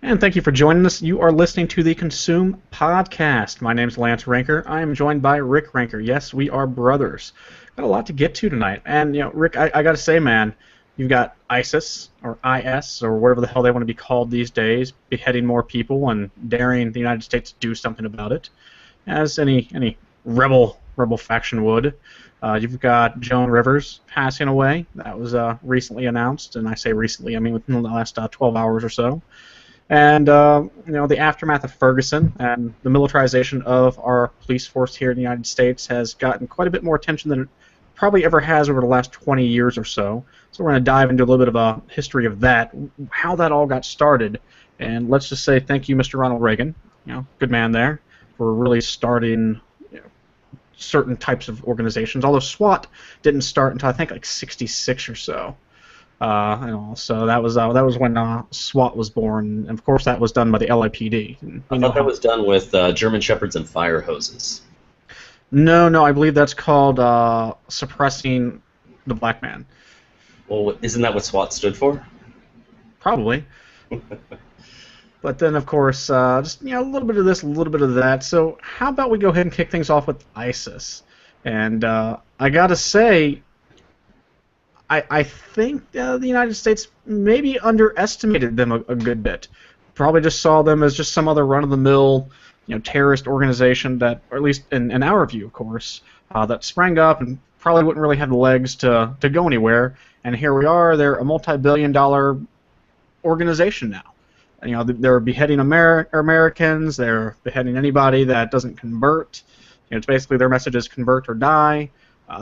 And thank you for joining us. You are listening to the Konsume podcast. My name is Lance Ranker. I am joined by Rick Ranker. Yes, we are brothers. Got a lot to get to tonight. And, Rick, I got to say, man, you've got ISIS, or IS, or whatever the hell they want to be called these days, beheading more people and daring the United States to do something about it, as any rebel faction would. You've got Joan Rivers passing away. That was recently announced, and I say recently, I mean within the last 12 hours or so. And the aftermath of Ferguson and the militarization of our police force here in the United States has gotten quite a bit more attention than it probably ever has over the last 20 years or so. So we're going to dive into a little bit of a history of that, how that all got started, and let's just say thank you, Mr. Ronald Reagan, good man there, for really starting certain types of organizations. Although SWAT didn't start until I think like '66 or so. So that was when SWAT was born, and of course that was done by the LAPD. I thought that was done with German Shepherds and fire hoses. No, I believe that's called suppressing the black man. Well, isn't that what SWAT stood for? Probably. But then, of course, just a little bit of this, a little bit of that. So how about we go ahead and kick things off with ISIS? And I gotta say, I think the United States maybe underestimated them a good bit. Probably just saw them as just some other run-of-the-mill, terrorist organization that, or at least in our view, of course, that sprang up and probably wouldn't really have the legs to go anywhere. And here we are. They're a multi-billion-dollar organization now. They're beheading Americans. They're beheading anybody that doesn't convert. It's basically their message is convert or die.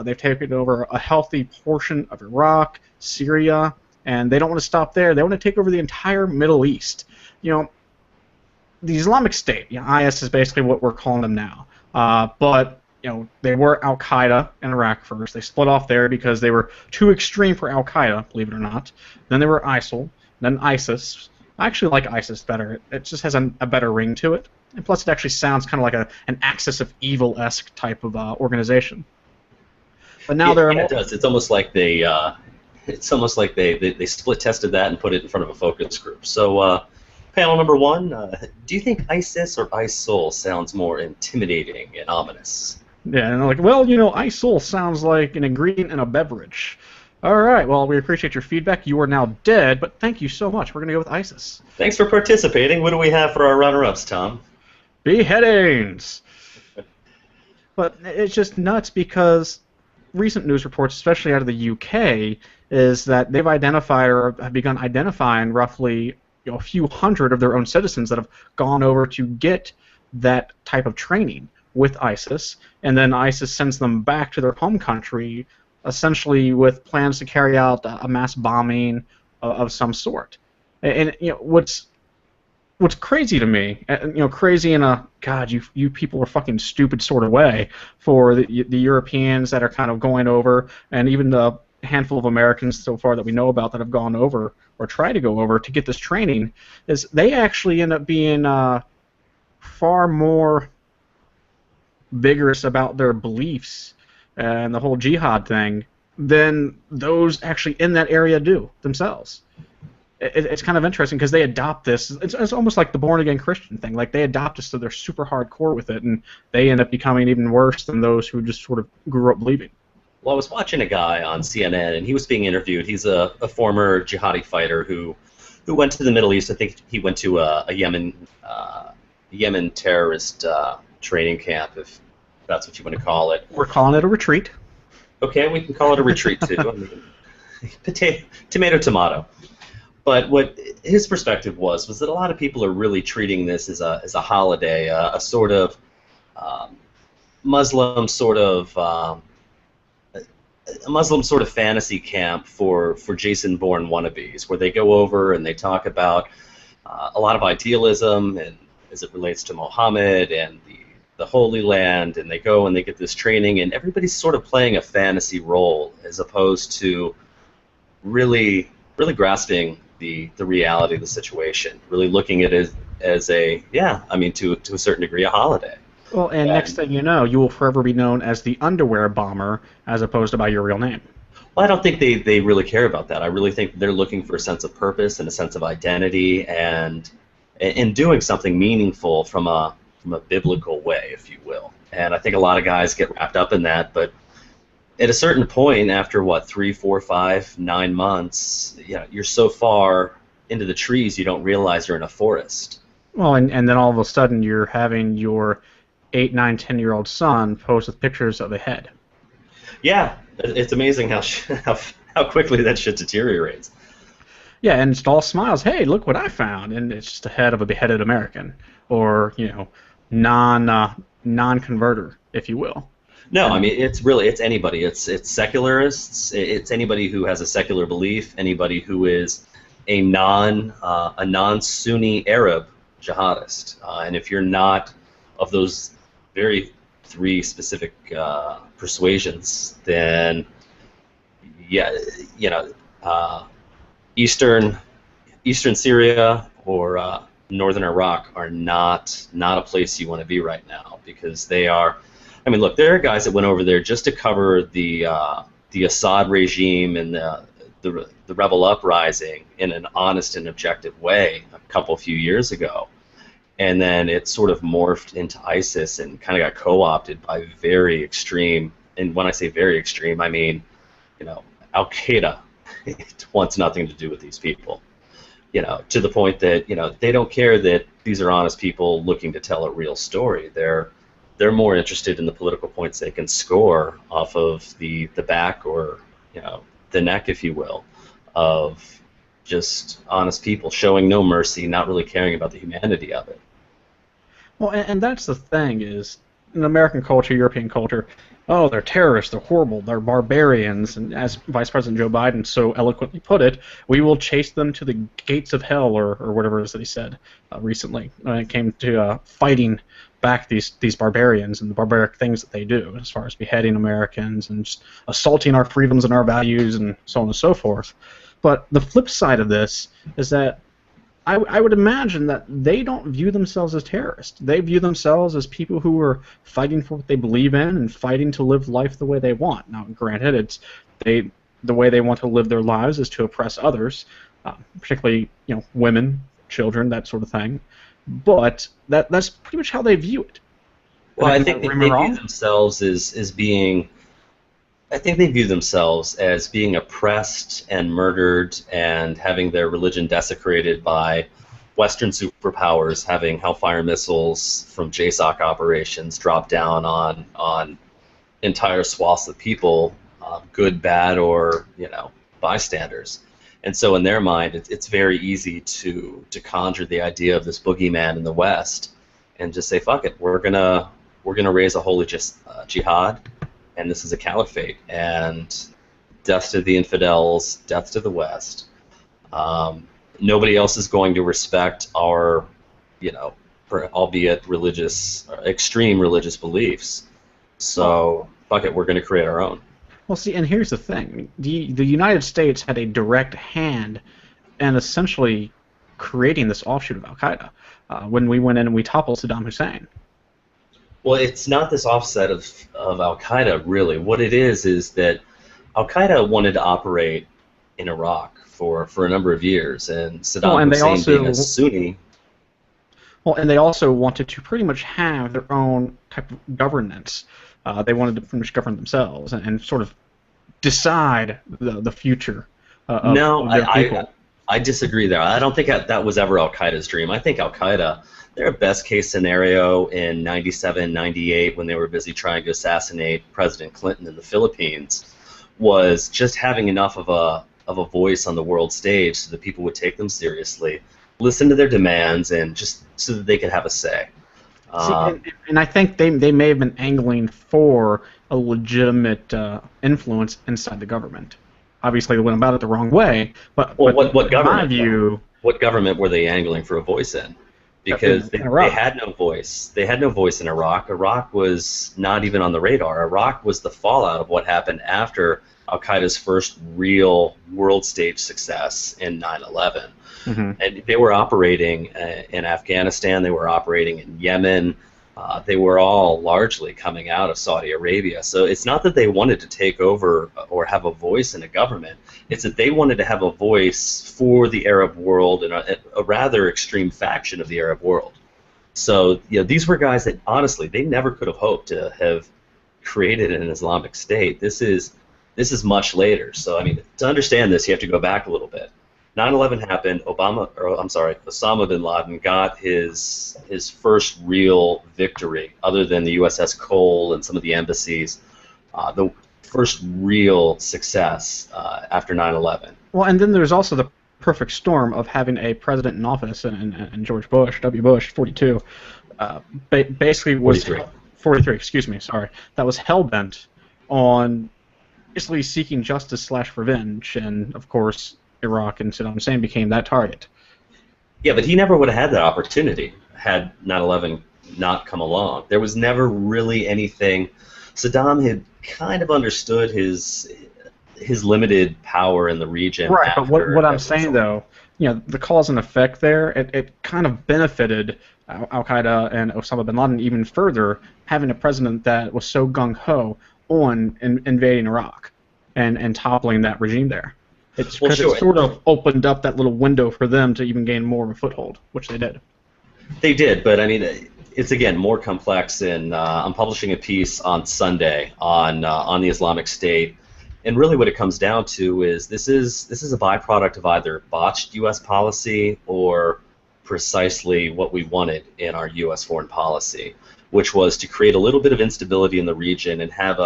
They've taken over a healthy portion of Iraq, Syria, and they don't want to stop there. They want to take over the entire Middle East. The Islamic State, IS is basically what we're calling them now. But they were Al Qaeda in Iraq first. They split off there because they were too extreme for Al Qaeda, believe it or not. Then they were ISIL, then ISIS. I actually like ISIS better. It just has a better ring to it, and plus it actually sounds kind of like an Axis of Evil-esque type of organization. But now it does. It's almost like they split tested that and put it in front of a focus group. So, panel number one, do you think ISIS or ISIL sounds more intimidating and ominous? Yeah, and they're like, well, ISIL sounds like an ingredient in a beverage. All right, well, we appreciate your feedback. You are now dead, but thank you so much. We're going to go with ISIS. Thanks for participating. What do we have for our runner-ups, Tom? Beheadings! But it's just nuts because recent news reports, especially out of the UK, is that they've identified or have begun identifying roughly a few hundred of their own citizens that have gone over to get that type of training with ISIS, and then ISIS sends them back to their home country, essentially with plans to carry out a mass bombing of some sort. And what's crazy to me, crazy in a God, you people are fucking stupid sort of way for the Europeans that are kind of going over, and even the handful of Americans so far that we know about that have gone over or try to go over to get this training, is they actually end up being far more vigorous about their beliefs and the whole jihad thing than those actually in that area do themselves. It's kind of interesting because they adopt this. It's almost like the born-again Christian thing. Like, they adopt this, so they're super hardcore with it, and they end up becoming even worse than those who just sort of grew up believing. Well, I was watching a guy on CNN, and he was being interviewed. He's a former jihadi fighter who went to the Middle East. I think he went to a Yemen terrorist training camp, if that's what you want to call it. We're calling it a retreat. Okay, we can call it a retreat, too. I mean, tomato. But what his perspective was that a lot of people are really treating this as a holiday, a sort of Muslim sort of fantasy camp for Jason Bourne wannabes, where they go over and they talk about a lot of idealism and as it relates to Muhammad and the Holy Land, and they go and they get this training, and everybody's sort of playing a fantasy role as opposed to really grasping the reality of the situation, really looking at it as a, to a certain degree, a holiday. Well, and next thing you know, you will forever be known as the underwear bomber as opposed to by your real name. Well, I don't think they really care about that. I really think they're looking for a sense of purpose and a sense of identity and in doing something meaningful from a biblical way, if you will. And I think a lot of guys get wrapped up in that, but at a certain point, after what, 3, 4, 5, 9 months, you're so far into the trees you don't realize you're in a forest. Well, and then all of a sudden you're having your 8, 9, 10-year-old son post with pictures of a head. Yeah, it's amazing how quickly that shit deteriorates. Yeah, and it's all smiles. Hey, look what I found, and it's just a head of a beheaded American, or non-converter, if you will. No, I mean it's anybody. It's secularists. It's anybody who has a secular belief. Anybody who is a non-Sunni Arab jihadist. And if you're not of those very 3 specific persuasions, then Eastern Syria or Northern Iraq are not a place you want to be right now, because they are. I mean, look, there are guys that went over there just to cover the Assad regime and the rebel uprising in an honest and objective way a few years ago, and then it sort of morphed into ISIS and kind of got co-opted by very extreme. And when I say very extreme, I mean, Al Qaeda wants nothing to do with these people. To the point that they don't care that these are honest people looking to tell a real story. They're more interested in the political points they can score off of the back or the neck, if you will, of just honest people showing no mercy, not really caring about the humanity of it. Well, and that's the thing is, in American culture, European culture, oh, they're terrorists, they're horrible, they're barbarians, and as Vice President Joe Biden so eloquently put it, we will chase them to the gates of hell, or whatever it is that he said recently when it came to fighting back these barbarians and the barbaric things that they do, as far as beheading Americans and just assaulting our freedoms and our values and so on and so forth. But the flip side of this is that I would imagine that they don't view themselves as terrorists. They view themselves as people who are fighting for what they believe in and fighting to live life the way they want. Now, granted, the way they want to live their lives is to oppress others, particularly women, children, that sort of thing. But that's pretty much how they view it. Well, I think they view themselves as being. I think they view themselves as being oppressed and murdered and having their religion desecrated by Western superpowers having Hellfire missiles from JSOC operations drop down on entire swaths of people, good, bad, or bystanders. And so in their mind, it's very easy to conjure the idea of this boogeyman in the West and just say, fuck it, we're gonna raise a holy jihad. And this is a caliphate, and death to the infidels, death to the West. Nobody else is going to respect our, albeit extreme religious beliefs. So, fuck it, we're going to create our own. Well, see, and here's the thing. The United States had a direct hand in essentially creating this offshoot of Al-Qaeda when we went in and we toppled Saddam Hussein. Well, it's not this offset of Al-Qaeda, really. What it is that Al-Qaeda wanted to operate in Iraq for a number of years, and Saddam Hussein being a Sunni. Well, and they also wanted to pretty much have their own type of governance. They wanted to pretty much govern themselves and sort of decide the future of their people. I disagree there. I don't think that was ever Al-Qaeda's dream. I think Al-Qaeda, their best case scenario in 97, 98, when they were busy trying to assassinate President Clinton in the Philippines, was just having enough of a voice on the world stage so that people would take them seriously, listen to their demands, and just so that they could have a say. And I think they may have been angling for a legitimate influence inside the government. Obviously, they went about it the wrong way. But what government? In my view, what government were they angling for a voice in? Because they had no voice. They had no voice in Iraq. Iraq was not even on the radar. Iraq was the fallout of what happened after Al-Qaeda's first real world stage success in 9/11. Mm-hmm. And they were operating in Afghanistan. They were operating in Yemen. They were all largely coming out of Saudi Arabia. So it's not that they wanted to take over or have a voice in a government. It's that they wanted to have a voice for the Arab world and a rather extreme faction of the Arab world. So these were guys that honestly they never could have hoped to have created an Islamic State. This is much later. So I mean, to understand this, you have to go back a little bit. 9/11 happened. Osama bin Laden got his first real victory, other than the USS Cole and some of the embassies. The first real success after 9/11. Well, and then there's also the perfect storm of having a president in office, and George Bush, W. Bush, 42, basically was 43. Excuse me, sorry. That was hell-bent on basically seeking justice / revenge, and of course Iraq and Saddam Hussein became that target. Yeah, but he never would have had that opportunity had 9/11 not come along. There was never really anything. Saddam had kind of understood his limited power in the region. Right, but what I'm saying though, the cause and effect there, it kind of benefited Al Qaeda and Osama bin Laden even further, having a president that was so gung ho on invading Iraq and toppling that regime there. It's because it sort of opened up that little window for them to even gain more of a foothold, which they did. They did, but I mean, it's again more complex. And I'm publishing a piece on Sunday on the Islamic State, and really what it comes down to is this is a byproduct of either botched U.S. policy or precisely what we wanted in our U.S. foreign policy, which was to create a little bit of instability in the region and have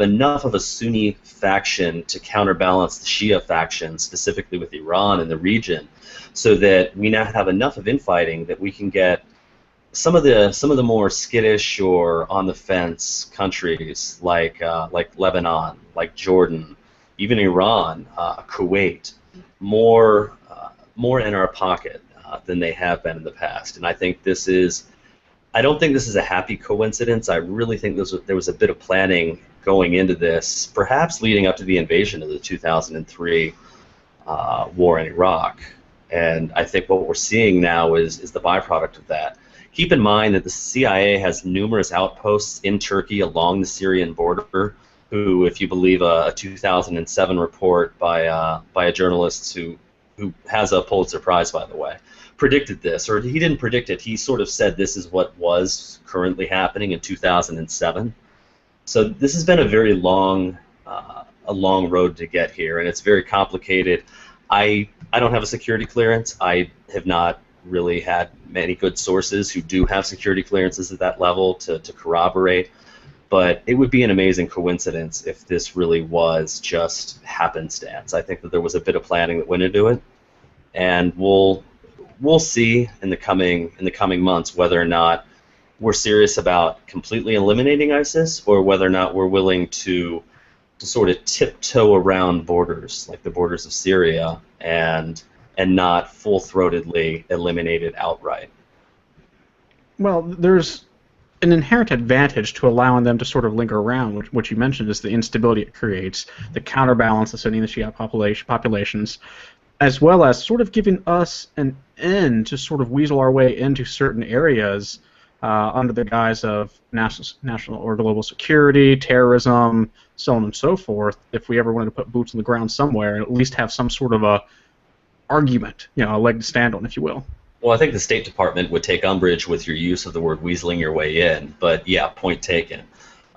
enough of a Sunni faction to counterbalance the Shia faction, specifically with Iran in the region, so that we now have enough of infighting that we can get some of the more skittish or on the fence countries like Lebanon, like Jordan, even Iran, Kuwait, more in our pocket than they have been in the past. And I think I don't think this is a happy coincidence. I really think there was a bit of planning going into this, perhaps leading up to the invasion of the 2003 war in Iraq. And I think what we're seeing now is the byproduct of that. Keep in mind that the CIA has numerous outposts in Turkey along the Syrian border, who, if you believe a 2007 report by a journalist who has a Pulitzer Prize, by the way, predicted this, or he didn't predict it, he sort of said this is what was currently happening in 2007. So this has been a very long road to get here, and it's very complicated. I don't have a security clearance. I have not really had many good sources who do have security clearances at that level to corroborate, but it would be an amazing coincidence if this really was just happenstance. I think that there was a bit of planning that went into it, and we'll see in the coming months whether or not we're serious about completely eliminating ISIS, or whether or not we're willing to sort of tiptoe around borders, like the borders of Syria, and not full-throatedly eliminate it outright. Well, there's an inherent advantage to allowing them to sort of linger around, which you mentioned is the instability it creates, the counterbalance of Sunni and Shia populations, as well as sort of giving us an end to sort of weasel our way into certain areas under the guise of national or global security, terrorism, so on and so forth. If we ever wanted to put boots on the ground somewhere, and at least have some sort of a argument, a leg to stand on, if you will. Well, I think the State Department would take umbrage with your use of the word weaseling your way in, but yeah, point taken.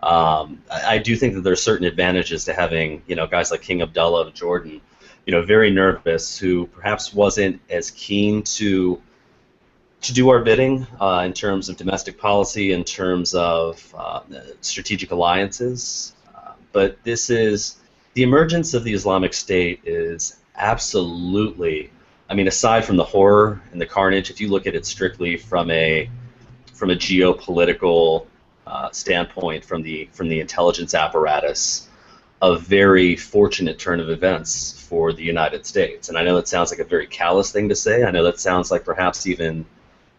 I do think that there are certain advantages to having, guys like King Abdullah of Jordan, very nervous, who perhaps wasn't as keen to do our bidding in terms of domestic policy, in terms of strategic alliances. But the emergence of the Islamic State is absolutely, aside from the horror and the carnage, if you look at it strictly from a geopolitical standpoint, from the intelligence apparatus, a very fortunate turn of events for the United States. And I know that sounds like a very callous thing to say. I know that sounds like perhaps even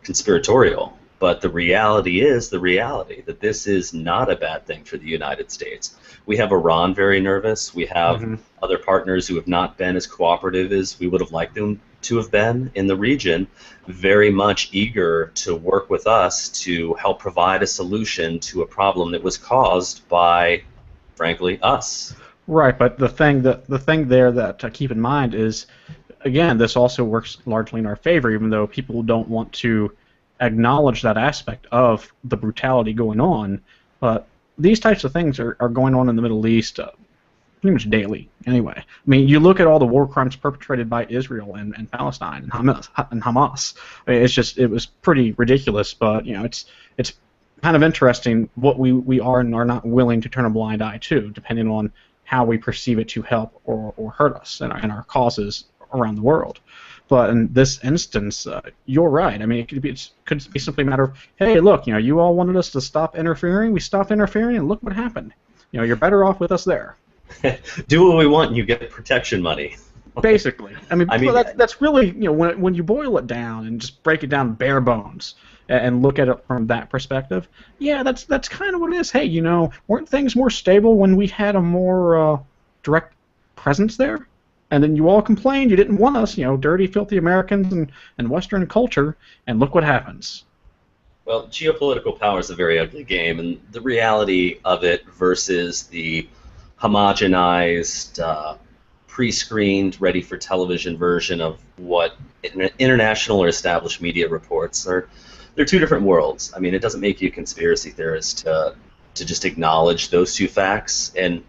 conspiratorial. But the reality is the reality, that this is not a bad thing for the United States. We have Iran very nervous. We have other partners who have not been as cooperative as we would have liked them to have been in the region, very much eager to work with us to help provide a solution to a problem that was caused by, frankly, us. Right, but the thing there that to keep in mind is, again, this also works largely in our favor, even though people don't want to acknowledge that aspect of the brutality going on. But these types of things are going on in the Middle East pretty much daily, anyway. I mean, you look at all the war crimes perpetrated by Israel and Palestine and Hamas. I mean, it was pretty ridiculous, but it's kind of interesting what we are and are not willing to turn a blind eye to, depending on how we perceive it to help or hurt us and our causes around the world. But in this instance, you're right. I mean, it could be simply a matter of, hey, look, you all wanted us to stop interfering. We stopped interfering, and look what happened. You're better off with us there. Do what we want, and you get protection money. Basically, I mean that's really, when you boil it down and just break it down bare bones and look at it from that perspective. Yeah, that's kind of what it is. Hey, weren't things more stable when we had a more direct presence there? And then you all complained you didn't want us, dirty, filthy Americans and Western culture, and look what happens. Well, geopolitical power is a very ugly game, and the reality of it versus the homogenized, pre-screened, ready-for-television version of what international or established media reports are. They're two different worlds. I mean, it doesn't make you a conspiracy theorist to just acknowledge those two facts. And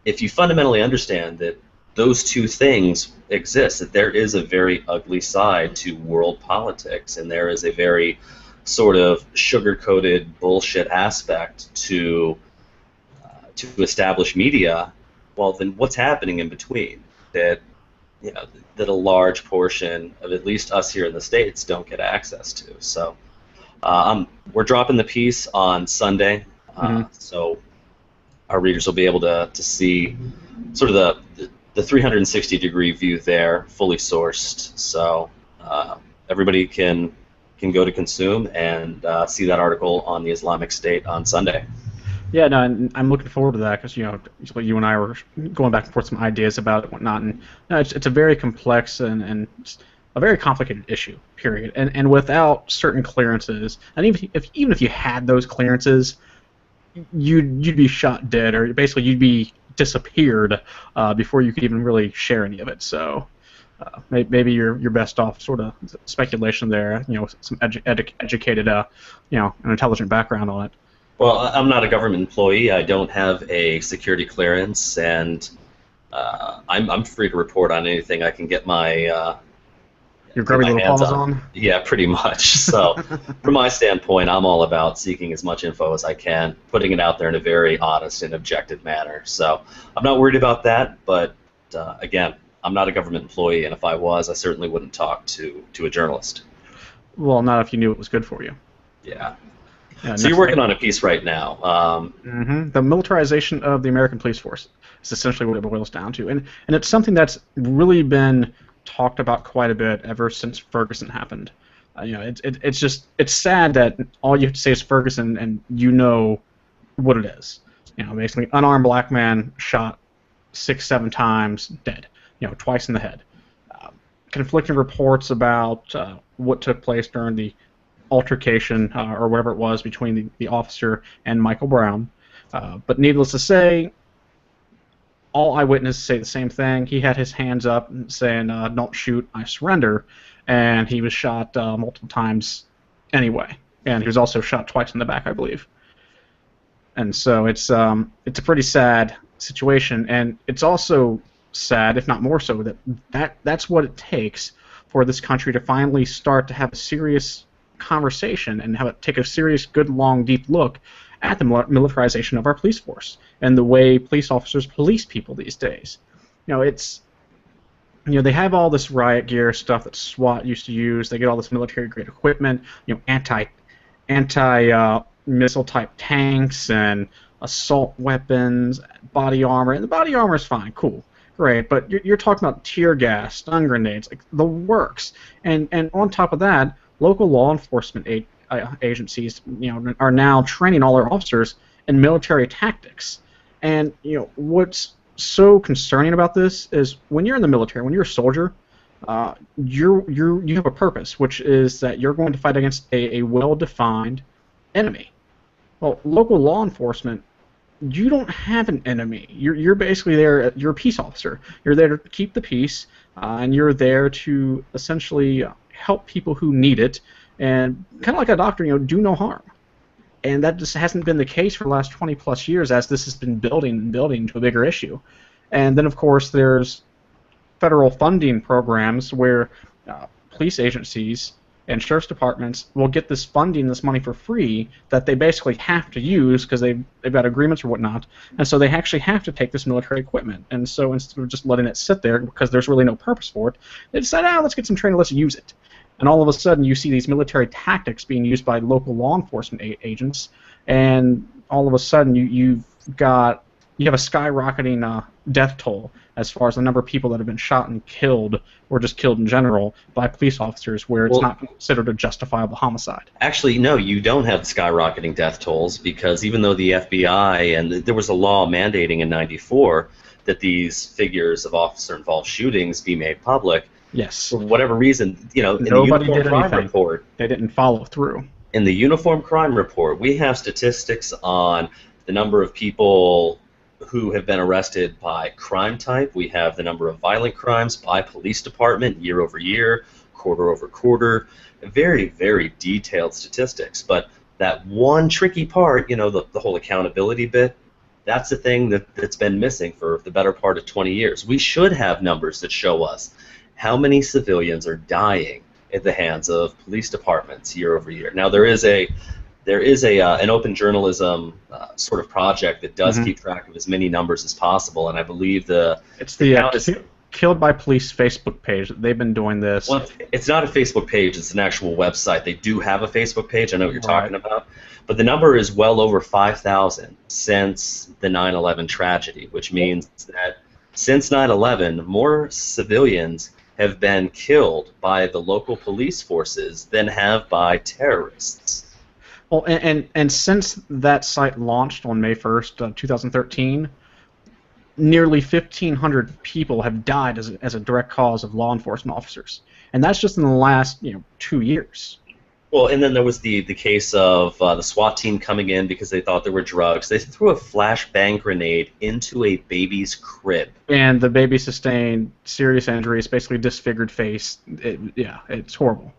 if you fundamentally understand that those two things exist, that there is a very ugly side to world politics, and there is a very sort of sugar-coated bullshit aspect to establish media, well, then what's happening in between that that a large portion of at least us here in the States don't get access to? So we're dropping the piece on Sunday, so our readers will be able to see sort of the 360-degree view there, fully sourced. So everybody can go to Konsume and see that article on the Islamic State on Sunday. Yeah, no, and I'm looking forward to that because you and I were going back and forth some ideas about it and whatnot, and it's a very complex and a very complicated issue. Period. And without certain clearances, and even if you had those clearances, you'd be shot dead, or basically you'd be disappeared before you could even really share any of it. So maybe you're best off sort of speculation there. Some educated, an intelligent background on it. Well, I'm not a government employee. I don't have a security clearance, and I'm free to report on anything I can get my your grubby little paws on. Yeah, pretty much. So, from my standpoint, I'm all about seeking as much info as I can, putting it out there in a very honest and objective manner. So, I'm not worried about that. But again, I'm not a government employee, and if I was, I certainly wouldn't talk to a journalist. Well, not if you knew it was good for you. Yeah. So you're working on a piece right now. The militarization of the American police force is essentially what it boils down to, and it's something that's really been talked about quite a bit ever since Ferguson happened. It's sad that all you have to say is Ferguson, and you know what it is. Basically, unarmed black man shot 6-7 times, dead. Twice in the head. Conflicting reports about what took place during the altercation or whatever it was between the officer and Michael Brown. But needless to say, all eyewitnesses say the same thing. He had his hands up saying, "Don't shoot, I surrender," and he was shot multiple times anyway. And he was also shot twice in the back, I believe. And so it's a pretty sad situation, and it's also sad, if not more so, that's what it takes for this country to finally start to have a serious conversation and take a serious, good, long, deep look at the militarization of our police force and the way police officers police people these days. They have all this riot gear stuff that SWAT used to use. They get all this military-grade equipment, anti-missile type tanks and assault weapons, body armor. And the body armor is fine, cool, great. But you're talking about tear gas, stun grenades, like the works. And on top of that, local law enforcement agencies, are now training all their officers in military tactics. And what's so concerning about this is when you're in the military, when you're a soldier, you have a purpose, which is that you're going to fight against a well-defined enemy. Well, local law enforcement, you don't have an enemy. You're basically there. You're a peace officer. You're there to keep the peace, and you're there to essentially help people who need it, and kind of like a doctor, do no harm. And that just hasn't been the case for the last 20 plus years, as this has been building and building to a bigger issue. And then, of course, there's federal funding programs where police agencies and sheriff's departments will get this funding, this money for free that they basically have to use because they've got agreements or whatnot, and so they actually have to take this military equipment. And so instead of just letting it sit there because there's really no purpose for it, they decide, let's get some training, let's use it. And all of a sudden you see these military tactics being used by local law enforcement agents, and all of a sudden you have a skyrocketing death toll as far as the number of people that have been shot and killed, or just killed in general, by police officers, where it's not considered a justifiable homicide. Actually, no, you don't have skyrocketing death tolls, because even though the FBI, and there was a law mandating in '94 that these figures of officer-involved shootings be made public, yes, for whatever reason, in nobody the Uniform did Crime anything. Report, they didn't follow through. In the Uniform Crime Report, we have statistics on the number of people who have been arrested by crime type. We have the number of violent crimes by police department year over year, quarter over quarter. Very, very detailed statistics. But that one tricky part, the whole accountability bit, that's the thing that's been missing for the better part of 20 years. We should have numbers that show us how many civilians are dying at the hands of police departments year over year. Now, there is an open journalism sort of project that does keep track of as many numbers as possible, and I believe it's the Killed by Police Facebook page. They've been doing this. Well, it's not a Facebook page; it's an actual website. They do have a Facebook page. I know what you're talking about, but the number is well over 5,000 since the 9/11 tragedy, which means that since 9/11, more civilians have been killed by the local police forces than have by terrorists. Well, and since that site launched on May 1st, 2013, nearly 1,500 people have died as a direct cause of law enforcement officers, and that's just in the last 2 years. Well, and then there was the case of the SWAT team coming in because they thought there were drugs. They threw a flashbang grenade into a baby's crib, and the baby sustained serious injuries, basically disfigured face. It's horrible.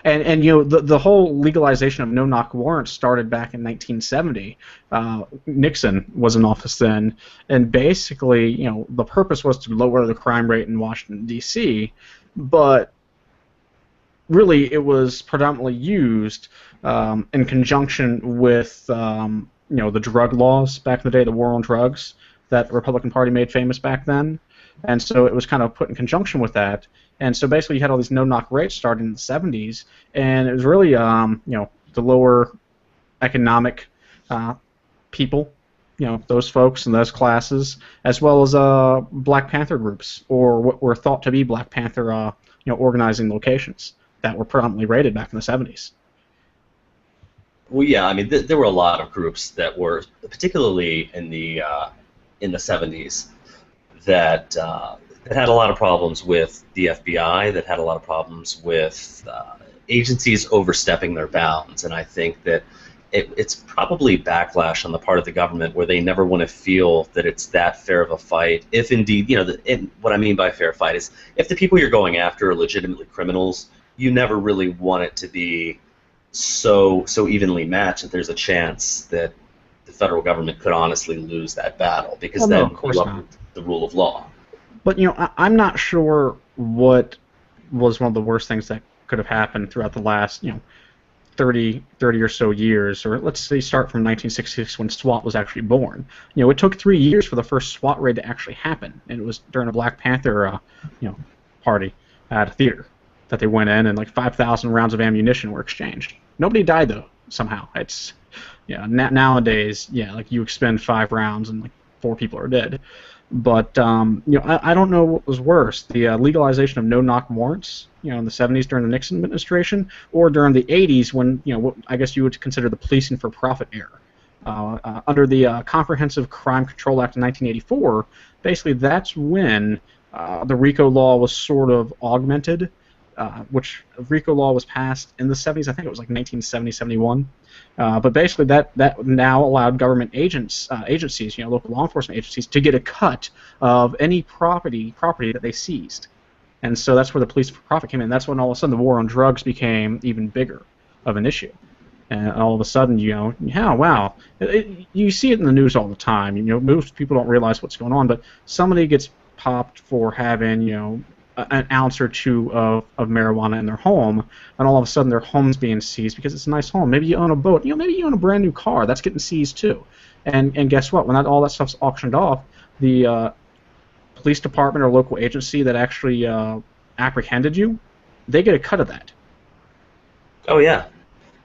And the whole legalization of no-knock warrants started back in 1970. Nixon was in office then, and basically, the purpose was to lower the crime rate in Washington, D.C., but really it was predominantly used in conjunction with the drug laws back in the day, the war on drugs that the Republican Party made famous back then. And so it was kind of put in conjunction with that. And so basically you had all these no-knock rates starting in the 70s, and it was really, the lower economic people, those folks and those classes, as well as Black Panther groups, or what were thought to be Black Panther, organizing locations that were predominantly raided back in the 70s. Well, yeah, I mean, there were a lot of groups that were, particularly in the 70s, that had a lot of problems with the FBI, that had a lot of problems with agencies overstepping their bounds, and I think that it's probably backlash on the part of the government where they never want to feel that it's that fair of a fight. If indeed, what I mean by fair fight is if the people you're going after are legitimately criminals, you never really want it to be so evenly matched that there's a chance that the federal government could honestly lose that battle, because then of course not. The rule of law. But I'm not sure what was one of the worst things that could have happened throughout the last 30 or so years, or let's say start from 1966 when SWAT was actually born. It took 3 years for the first SWAT raid to actually happen, and it was during a Black Panther party at a theater that they went in, and like 5,000 rounds of ammunition were exchanged. Nobody died though. Somehow it's nowadays like you expend 5 rounds and like 4 people are dead. But I don't know what was worse, the legalization of no-knock warrants, in the 70s during the Nixon administration, or during the 80s when what I guess you would consider the policing for profit era. Under the Comprehensive Crime Control Act of 1984, basically that's when the RICO law was sort of augmented, which RICO law was passed in the 70s. I think it was like 1970, 71. But basically, that now allowed government agencies, local law enforcement agencies, to get a cut of any property that they seized. And so that's where the police for profit came in. That's when all of a sudden the war on drugs became even bigger of an issue. And all of a sudden, yeah, wow. You see it in the news all the time. Most people don't realize what's going on, but somebody gets popped for having, an ounce or two of marijuana in their home, and all of a sudden their home's being seized because it's a nice home. Maybe you own a boat. Maybe you own a brand new car. That's getting seized too. And guess what? When all that stuff's auctioned off, the police department or local agency that actually apprehended you, they get a cut of that. Oh yeah.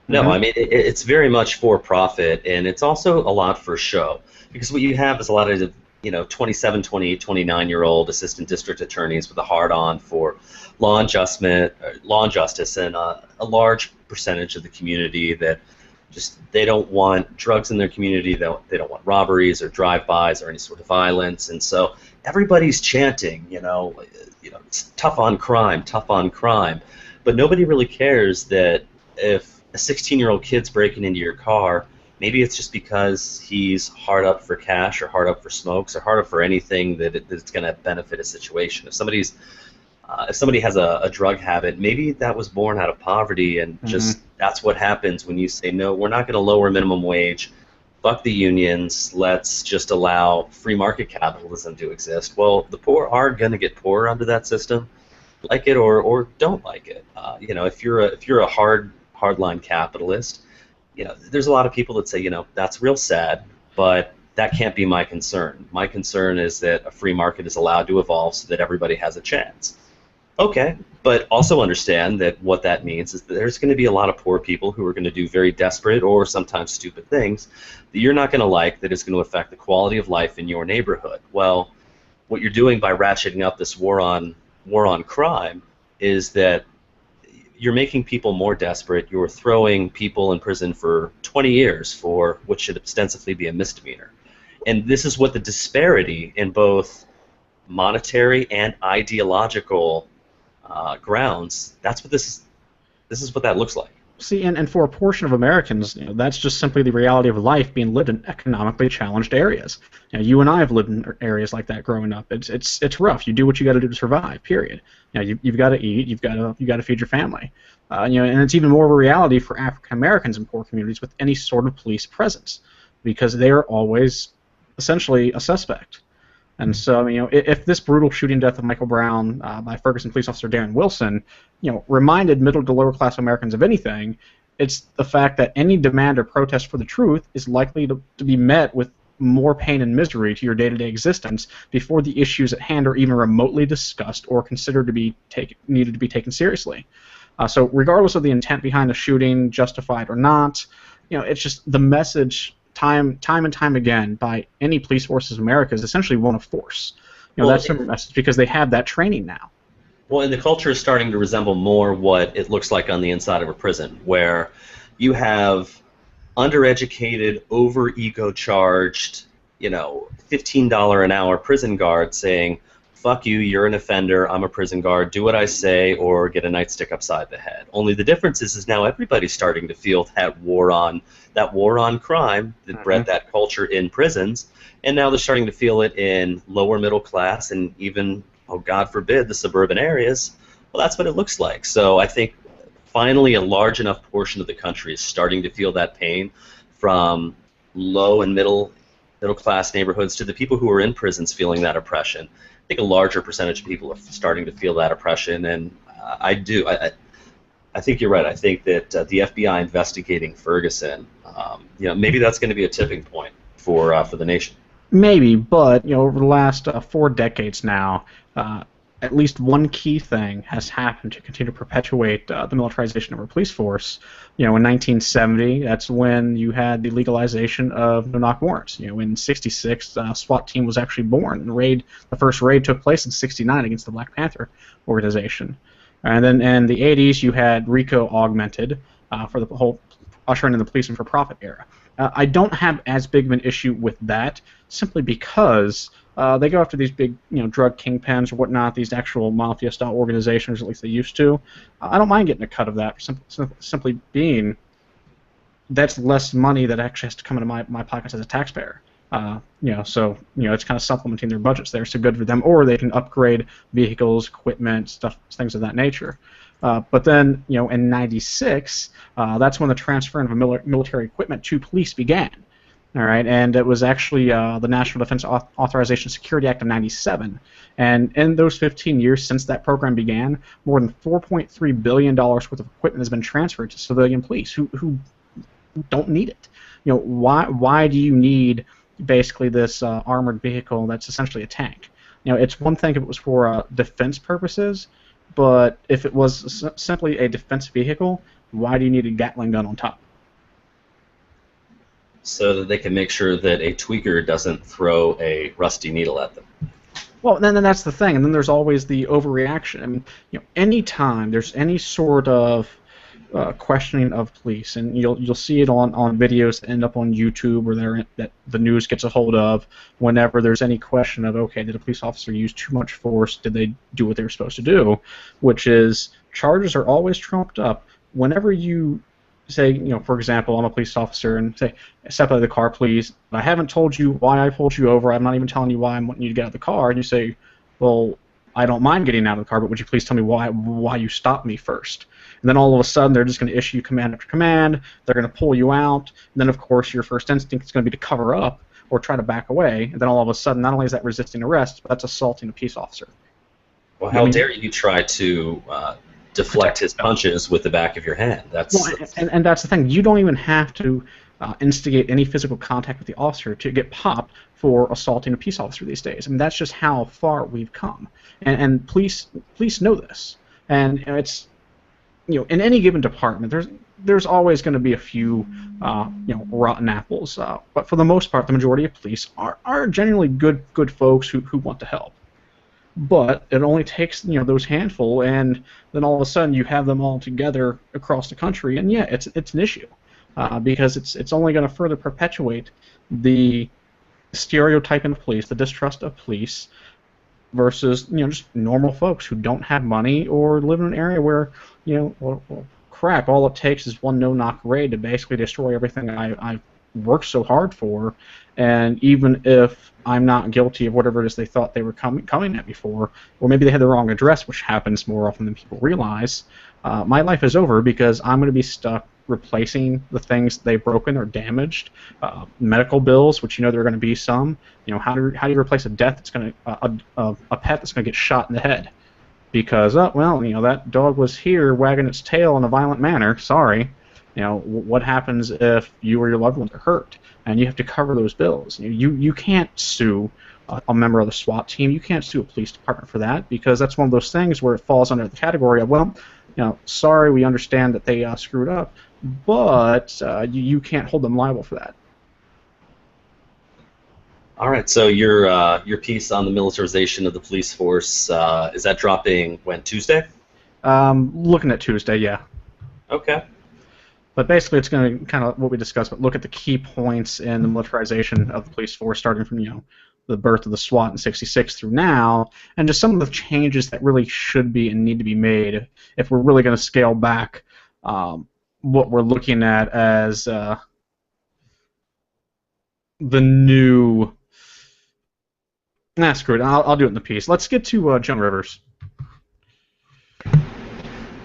No, Mm-hmm. I mean it's very much for profit, and it's also a lot for show, because what you have is a lot of 27, 28, 29-year-old assistant district attorneys with a hard-on for law and justice, and a large percentage of the community that just they don't want drugs in their community. They don't want robberies or drive-bys or any sort of violence, and so everybody's chanting, it's tough on crime, but nobody really cares that if a 16-year-old kid's breaking into your car, maybe it's just because he's hard up for cash or hard up for smokes or hard up for anything that's going to benefit a situation. If somebody has a drug habit, maybe that was born out of poverty, and just that's what happens when you say, no, we're not going to lower minimum wage, fuck the unions, let's just allow free market capitalism to exist. Well, the poor are going to get poorer under that system, like it or don't like it. If you're a hardline capitalist, there's a lot of people that say, that's real sad, but that can't be my concern. My concern is that a free market is allowed to evolve so that everybody has a chance. Okay, but also understand that what that means is that there's going to be a lot of poor people who are going to do very desperate or sometimes stupid things that you're not going to like, that is going to affect the quality of life in your neighborhood. Well, what you're doing by ratcheting up this war on crime is that you're making people more desperate. You're throwing people in prison for 20 years for what should ostensibly be a misdemeanor. And this is what the disparity in both monetary and ideological grounds, that's what this is what that looks like. See, and for a portion of Americans, that's just simply the reality of life being lived in economically challenged areas. You and I have lived in areas like that growing up. It's rough. You do what you got to do to survive. Period. You've got to eat. You've got to feed your family. And it's even more of a reality for African Americans in poor communities with any sort of police presence, because they are always essentially a suspect. And so, if this brutal shooting death of Michael Brown by Ferguson police officer Darren Wilson, reminded middle to lower class Americans of anything, it's the fact that any demand or protest for the truth is likely to be met with more pain and misery to your day-to-day existence before the issues at hand are even remotely discussed or considered to be needed to be taken seriously. So, regardless of the intent behind the shooting, justified or not, it's just the message. Time and time again by any police forces in America is essentially one of force. That's their message because they have that training now. Well, and the culture is starting to resemble more what it looks like on the inside of a prison, where you have undereducated, over-ego charged, $15 an hour prison guard saying, fuck you, you're an offender, I'm a prison guard, do what I say or get a nightstick upside the head. Only the difference is now everybody's starting to feel that war on crime that bred that culture in prisons, and now they're starting to feel it in lower middle class and even, oh God forbid, the suburban areas. Well, that's what it looks like. So I think finally a large enough portion of the country is starting to feel that pain, from low and middle class neighborhoods to the people who are in prisons feeling that oppression. I think a larger percentage of people are starting to feel that oppression, and I think you're right. I think that the FBI investigating Ferguson, maybe that's going to be a tipping point for the nation. Maybe, but over the last 4 decades now, at least one key thing has happened to continue to perpetuate the militarization of our police force. In 1970, that's when you had the legalization of no-knock warrants. In '66, SWAT team was actually born. And the first raid took place in '69 against the Black Panther organization. And then in the '80s, you had RICO augmented for the whole ushering in the police and for-profit era. I don't have as big of an issue with that, simply because they go after these big, drug kingpins or whatnot, these actual mafia-style organizations, at least they used to. I don't mind getting a cut of that, simply being that's less money that actually has to come into my pockets as a taxpayer. So it's kind of supplementing their budgets there, so good for them. Or they can upgrade vehicles, equipment, stuff, things of that nature. But then, in '96, that's when the transfer of military equipment to police began. All right, and it was actually the National Defense Authorization Security Act of '97. And in those 15 years since that program began, more than $4.3 billion worth of equipment has been transferred to civilian police who don't need it. Why do you need basically this armored vehicle that's essentially a tank? It's one thing if it was for defense purposes, but if it was simply a defense vehicle, why do you need a Gatling gun on top? So that they can make sure that a tweaker doesn't throw a rusty needle at them. Well, then that's the thing, and then there's always the overreaction. I mean, anytime there's any sort of questioning of police, and you'll see it on videos that end up on YouTube or that the news gets a hold of whenever there's any question of, okay, did a police officer use too much force? Did they do what they were supposed to do? Which is, charges are always trumped up whenever you say, for example, I'm a police officer and say, step out of the car, please. I haven't told you why I pulled you over. I'm not even telling you why I'm wanting you to get out of the car. And you say, well, I don't mind getting out of the car, but would you please tell me why you stopped me first? And then all of a sudden, they're just going to issue command after command. They're going to pull you out. And then, of course, your first instinct is going to be to cover up or try to back away. And then all of a sudden, not only is that resisting arrest, but that's assaulting a peace officer. Well, how dare you try to deflect his punches with the back of your hand? And that's the thing. You don't even have to instigate any physical contact with the officer to get popped for assaulting a peace officer these days. I mean, that's just how far we've come. And police know this. And it's, in any given department, there's always going to be a few rotten apples. But for the most part, the majority of police are genuinely good folks who want to help. But it only takes those handful, and then all of a sudden you have them all together across the country, and yeah, it's an issue because it's only going to further perpetuate the stereotyping of police, the distrust of police, versus just normal folks who don't have money or live in an area where crap, all it takes is one no-knock raid to basically destroy everything I've worked so hard for. And even if I'm not guilty of whatever it is they thought they were coming at me for, or maybe they had the wrong address, which happens more often than people realize, my life is over because I'm going to be stuck replacing the things they've broken or damaged, medical bills, which there are going to be some. How do you replace a death that's going to a pet that's going to get shot in the head? Because that dog was here wagging its tail in a violent manner. Sorry. What happens if you or your loved ones are hurt, and you have to cover those bills? You can't sue a member of the SWAT team. You can't sue a police department for that, because that's one of those things where it falls under the category of, sorry, we understand that they screwed up, but you can't hold them liable for that. All right, so your piece on the militarization of the police force, is that dropping when, Tuesday? Looking at Tuesday, yeah. Okay. But basically, it's going to kind of what we discussed, but look at the key points in the militarization of the police force, starting from the birth of the SWAT in '66 through now, and just some of the changes that really should be and need to be made if we're really going to scale back what we're looking at as the new. Nah, screw it. I'll do it in the piece. Let's get to Joan Rivers.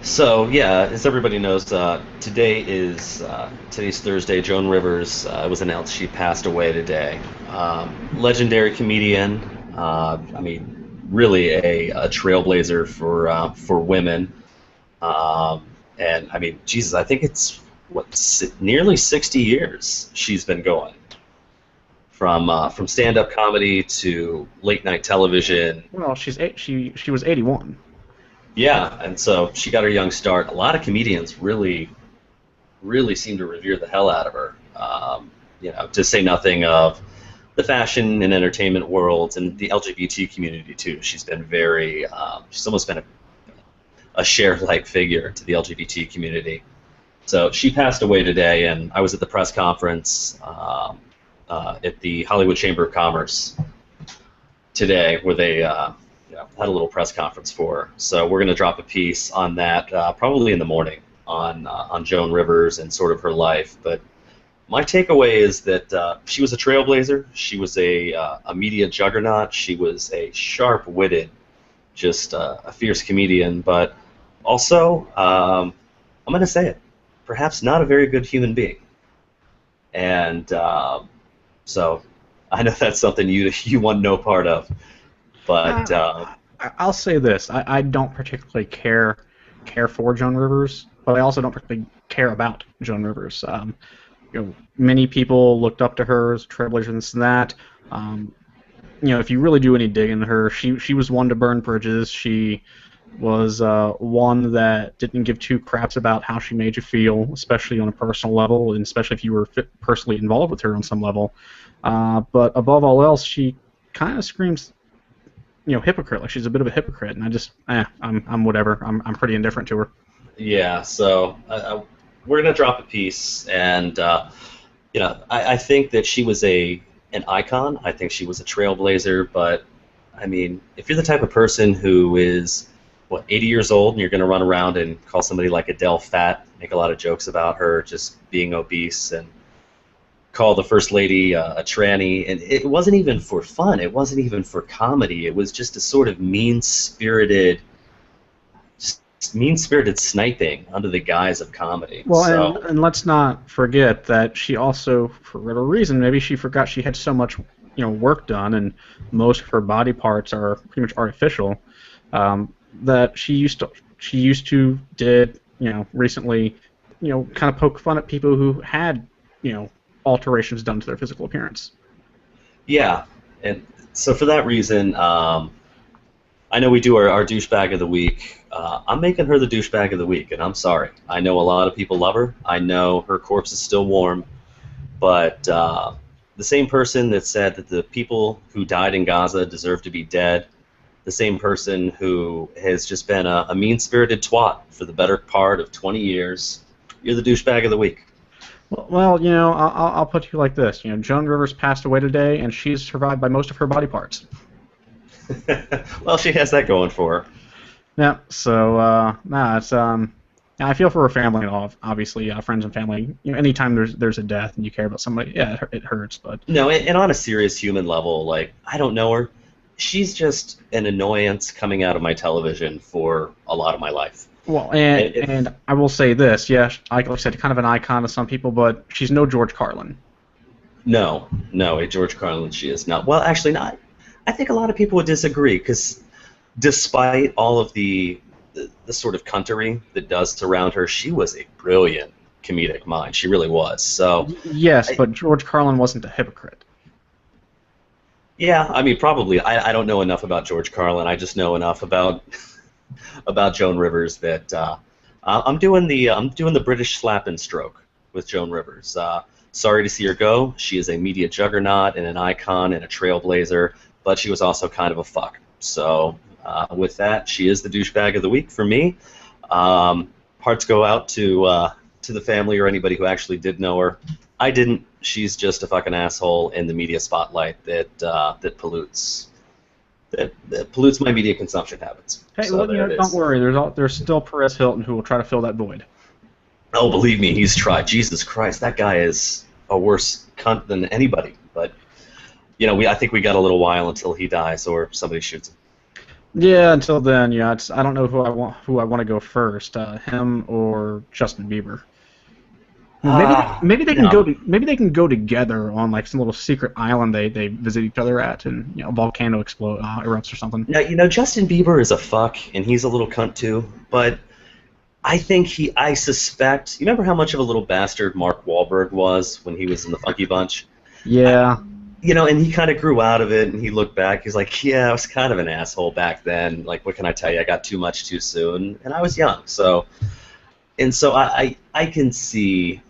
So yeah, as everybody knows, today's Thursday. Joan Rivers, it was announced she passed away today. Legendary comedian. Really a trailblazer for women. And Jesus, I think it's nearly 60 years she's been going. From stand-up comedy to late-night television. Well, she was 81. Yeah, and so she got her young start. A lot of comedians really seem to revere the hell out of her. To say nothing of the fashion and entertainment worlds and the LGBT community too. She's been she's almost been a Cher-like figure to the LGBT community. So she passed away today, and I was at the press conference at the Hollywood Chamber of Commerce today, where they had a little press conference for her. So we're going to drop a piece on that probably in the morning on Joan Rivers and sort of her life. But my takeaway is that she was a trailblazer. She was a media juggernaut. She was a sharp-witted, just a fierce comedian. But also, I'm going to say it, perhaps not a very good human being. And so I know that's something you want no part of. But I'll say this: I don't particularly care for Joan Rivers, but I also don't particularly care about Joan Rivers. Many people looked up to her as a trailblazer and this and that. If you really do any digging into her, she was one to burn bridges. She was one that didn't give two craps about how she made you feel, especially on a personal level, and especially if you were personally involved with her on some level. But above all else, she kind of screams, hypocrite. Like she's a bit of a hypocrite, and I'm whatever. I'm pretty indifferent to her. Yeah. So we're gonna drop a piece, and I think that she was an icon. I think she was a trailblazer. But I mean, if you're the type of person who is 80 years old, and you're gonna run around and call somebody like Adele fat, make a lot of jokes about her just being obese, and call the First Lady a tranny, and it wasn't even for fun. It wasn't even for comedy. It was just a sort of mean-spirited sniping under the guise of comedy. Well, so. and let's not forget that she also, for whatever reason, maybe she forgot she had so much, work done, and most of her body parts are pretty much artificial. That she used to recently, kind of poke fun at people who had, alterations done to their physical appearance. Yeah, and so for that reason, I know we do our douchebag of the week. I'm making her the douchebag of the week, and I'm sorry. I know a lot of people love her. I know her corpse is still warm, but the same person that said that the people who died in Gaza deserve to be dead, the same person who has just been a mean-spirited twat for the better part of 20 years, you're the douchebag of the week. Well, I'll put it like this. Joan Rivers passed away today, and she's survived by most of her body parts. Well, she has that going for her. Yeah. So, it's I feel for her family and all. Obviously, friends and family. Anytime there's a death and you care about somebody, yeah, it hurts. But no, and on a serious human level, like I don't know her. She's just an annoyance coming out of my television for a lot of my life. Well, and I will say this, yeah, like I said, kind of an icon to some people, but she's no George Carlin. No, a George Carlin she is not. Well, actually, not. I think a lot of people would disagree, because despite all of the sort of cuntery that does surround her, she was a brilliant comedic mind. She really was. So yes, but George Carlin wasn't a hypocrite. Yeah, I mean, probably. I don't know enough about George Carlin. I just know enough about Joan Rivers that I'm doing the British slap and stroke with Joan Rivers. Sorry to see her go. She is a media juggernaut and an icon and a trailblazer, but she was also kind of a fuck. So with that, she is the douchebag of the week for me. Hearts go out to the family or anybody who actually did know her. I didn't. She's just a fucking asshole in the media spotlight that pollutes my media consumption habits. Hey, so well, don't worry. There's still Perez Hilton who will try to fill that void. Oh, believe me, he's tried. Jesus Christ, that guy is a worse cunt than anybody. But I think we got a little while until he dies or somebody shoots him. Yeah, until then, I don't know who I want to go first, him or Justin Bieber. Maybe they can go together on like some little secret island they visit each other at, and a volcano erupts or something. Now, Justin Bieber is a fuck, and he's a little cunt too. But I think I suspect. You remember how much of a little bastard Mark Wahlberg was when he was in the Funky Bunch? Yeah. And he kind of grew out of it, and he looked back. He's like, yeah, I was kind of an asshole back then. Like, what can I tell you? I got too much too soon, and I was young. So I can see.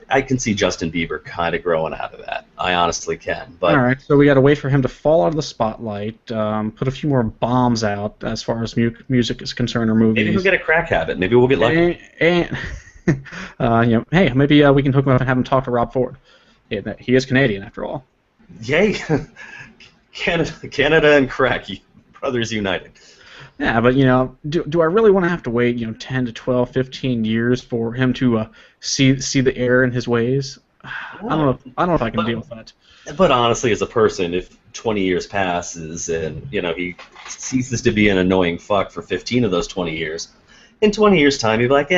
I can see Justin Bieber kind of growing out of that. I honestly can. But all right, so we got to wait for him to fall out of the spotlight, put a few more bombs out as far as music is concerned or movies. Maybe he'll get a crack habit. Maybe we'll get lucky. Hey, maybe we can hook him up and have him talk to Rob Ford. Yeah, he is Canadian after all. Yay, Canada and crack, brothers united. Yeah, but do I really want to have to wait 10 to 12, 15 years for him to see the error in his ways? I don't know if I can deal with that. But honestly, as a person, if 20 years passes and he ceases to be an annoying fuck for 15 of those 20 years, in 20 years' time, he'd be like,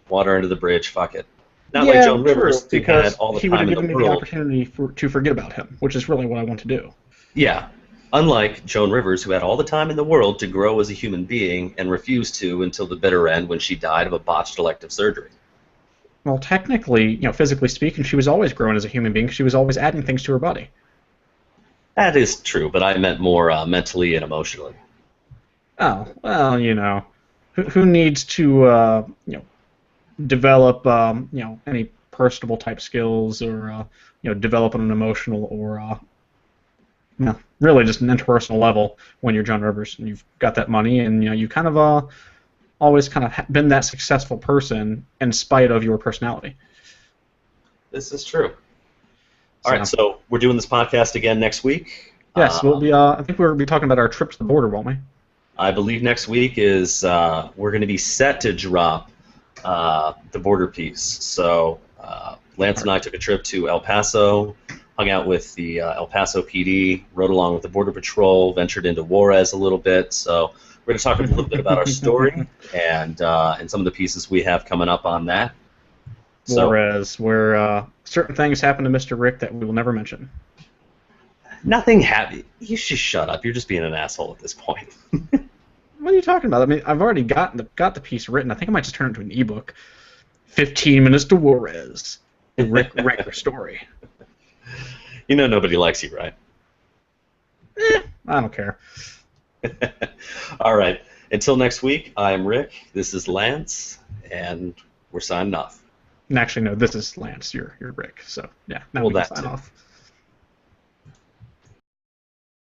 water under the bridge, fuck it. Not like Joan Rivers, who had all the he would time have in the given me the world. opportunity to forget about him, which is really what I want to do. Yeah. Unlike Joan Rivers, who had all the time in the world to grow as a human being and refused to until the bitter end when she died of a botched elective surgery. Well, technically, physically speaking, she was always growing as a human being. She was always adding things to her body. That is true, but I meant more mentally and emotionally. Oh, well, who needs to, develop, any personable type skills or, develop on an emotional or, really just an interpersonal level when you're Joan Rivers and you've got that money and, you kind of, always kind of been that successful person in spite of your personality. This is true. All right, so we're doing this podcast again next week. Yes, we'll be. I think we'll be talking about our trip to the border, won't we? I believe next week is we're going to be set to drop the border piece. So Lance and I took a trip to El Paso, hung out with the El Paso PD, rode along with the Border Patrol, ventured into Juarez a little bit. So we're going to talk a little bit about our story and some of the pieces we have coming up on that. Juarez, where certain things happen to Mr. Rick that we will never mention. Nothing happy. You should shut up. You're just being an asshole at this point. What are you talking about? I mean, I've already got the piece written. I think I might just turn it into an ebook. 15 minutes to Juarez. The Rick Raker story. Nobody likes you, right? I don't care. All right. Until next week, I'm Rick. This is Lance, and we're signing off. And actually, no, this is Lance. You're Rick. So yeah, now we can sign off.